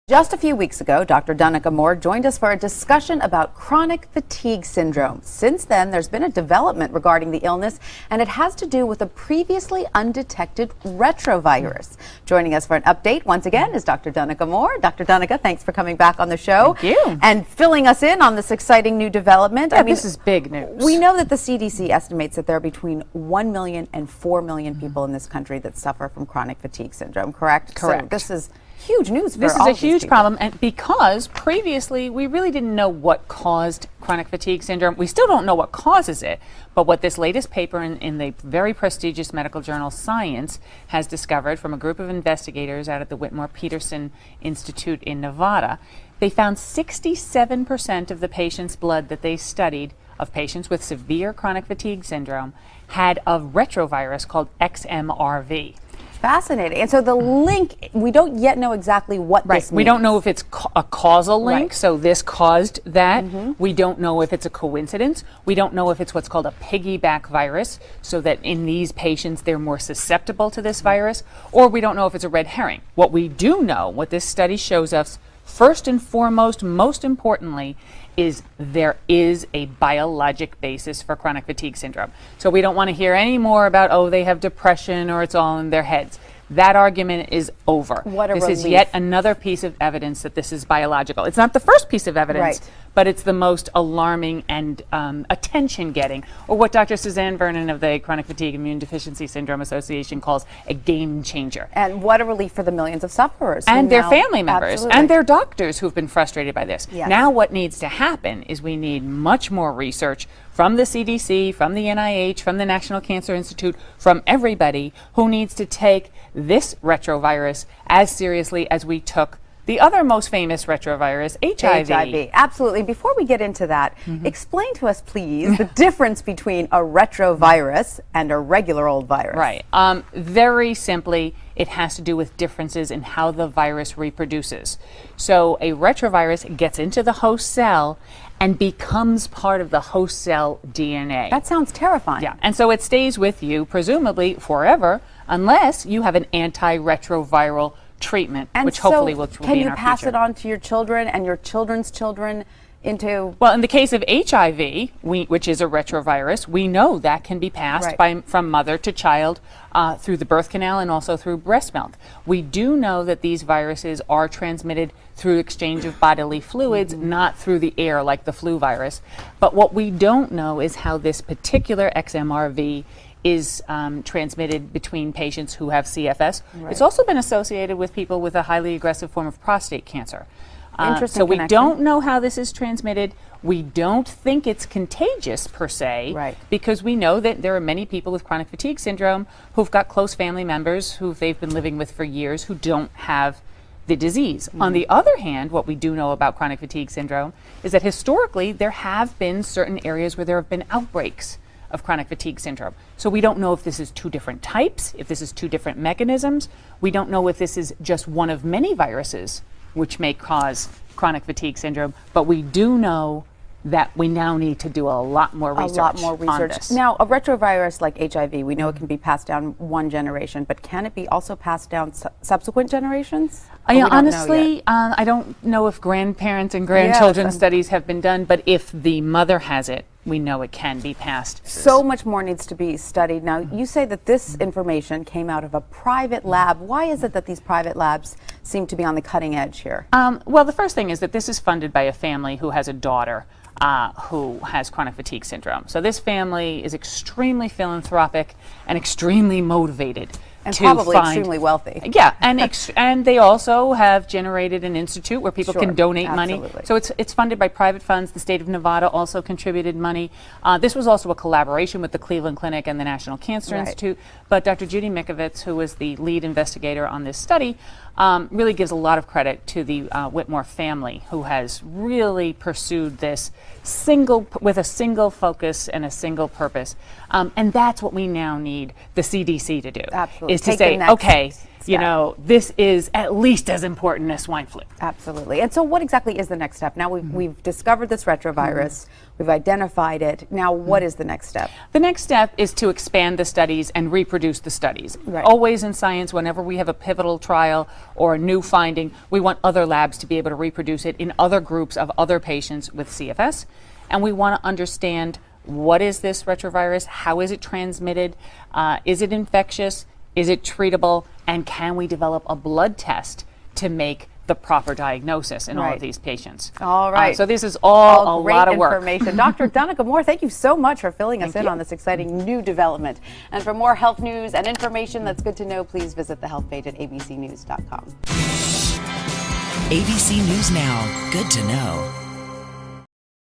Just a few weeks ago, Dr. Danica Moore joined us for a discussion about chronic fatigue syndrome. Since then, there's been a development regarding the illness, and it has to do with a previously undetected retrovirus. Joining us for an update once again is Dr. Danica Moore. Dr. Danica, thanks for coming back on the show. Thank you. And filling us in on this exciting new development. Yeah, this is big news. We know that the CDC estimates that there are between 1 million and 4 million people in this country that suffer from chronic fatigue syndrome, correct? Correct. So this is huge news for This is all a of these huge people. problem, and because previously we really didn't know what caused chronic fatigue syndrome. We still don't know what causes it, but what this latest paper in the very prestigious medical journal Science has discovered from a group of investigators out at the Whitmore-Peterson Institute in Nevada, they found 67% of the patients' blood that they studied of patients with severe chronic fatigue syndrome had a retrovirus called XMRV. Fascinating. And so the link, we don't yet know exactly what this means. We don't know if it's a causal link, Right. so this caused that. We don't know if it's a coincidence. We don't know if it's what's called a piggyback virus, so that in these patients they're more susceptible to this virus, or we don't know if it's a red herring. What we do know, what this study shows us, first and foremost, most importantly, is there is a biologic basis for chronic fatigue syndrome. So we don't want to hear any more about, oh, they have depression or it's all in their heads. That argument is over. What a This is relief. yet another piece of evidence that this is biological. It's not the first piece of evidence, Right. but it's the most alarming and attention-getting, or what Dr. Suzanne Vernon of the Chronic Fatigue Immune Deficiency Syndrome Association calls a game changer. And what a relief for the millions of sufferers. who And their now- family members Absolutely. and their doctors who've been frustrated by this. Yes. Now what needs to happen is we need much more research from the CDC, from the NIH, from the National Cancer Institute, from everybody who needs to take this retrovirus as seriously as we took the other most famous retrovirus, HIV. HIV. Absolutely. Before we get into that, explain to us, please, the difference between a retrovirus and a regular old virus. Right. Very simply, it has to do with differences in how the virus reproduces. So a retrovirus gets into the host cell and becomes part of the host cell DNA. That sounds terrifying. Yeah, and so it stays with you, presumably forever, unless you have an antiretroviral treatment, And which so hopefully will be in our can you pass future. it on to your children and your children's children into... Well, in the case of HIV, which is a retrovirus, we know that can be passed from mother to child through the birth canal and also through breast milk. We do know that these viruses are transmitted through exchange of bodily fluids, not through the air like the flu virus. But what we don't know is how this particular XMRV is transmitted between patients who have CFS. Right. It's also been associated with people with a highly aggressive form of prostate cancer. Interesting So we connection. don't know how this is transmitted. We don't think it's contagious per se, Right. because we know that there are many people with chronic fatigue syndrome who've got close family members who they've been living with for years who don't have the disease. On the other hand, what we do know about chronic fatigue syndrome is that historically there have been certain areas where there have been outbreaks of chronic fatigue syndrome. So we don't know if this is two different types, if this is two different mechanisms. We don't know if this is just one of many viruses which may cause chronic fatigue syndrome, but we do know that we now need to do a lot more research on this. Now, a retrovirus like HIV, we know it can be passed down one generation, but can it be also passed down subsequent generations? Or we don't know Honestly, yet? I don't know if grandparents and grandchildren studies have been done, but if the mother has it, we know it can be passed. So much more needs to be studied. Now, you say that this information came out of a private lab. Why is it that these private labs seem to be on the cutting edge here? Well, the first thing is that this is funded by a family who has a daughter who has chronic fatigue syndrome. So this family is extremely philanthropic and extremely motivated. And to probably find, extremely wealthy. Yeah, and they also have generated an institute where people Sure, can donate absolutely. money. So it's funded by private funds. The state of Nevada also contributed money. This was also a collaboration with the Cleveland Clinic and the National Cancer Right. Institute. But Dr. Judy Mikovits, who was the lead investigator on this study, really gives a lot of credit to the Whitmore family, who has really pursued this with a single focus and a single purpose. And that's what we now need the CDC to do. Absolutely. Is to Take the say, next okay, you know, this is at least as important as swine flu. Absolutely. And so what exactly is the next step? Now we've discovered this retrovirus, we've identified it. Now what is the next step? The next step is to expand the studies and reproduce the studies. Right. Always in science, whenever we have a pivotal trial or a new finding, we want other labs to be able to reproduce it in other groups of other patients with CFS. And we want to understand, what is this retrovirus? How is it transmitted? Is it infectious? Is it treatable? And can we develop a blood test to make the proper diagnosis in all of these patients? All right. So this is all a great lot of work. information. Dr. Donica Moore, thank you so much for filling us in on this exciting new development. And for more health news and information that's good to know, please visit the health page at abcnews.com. ABC News Now. Good to know.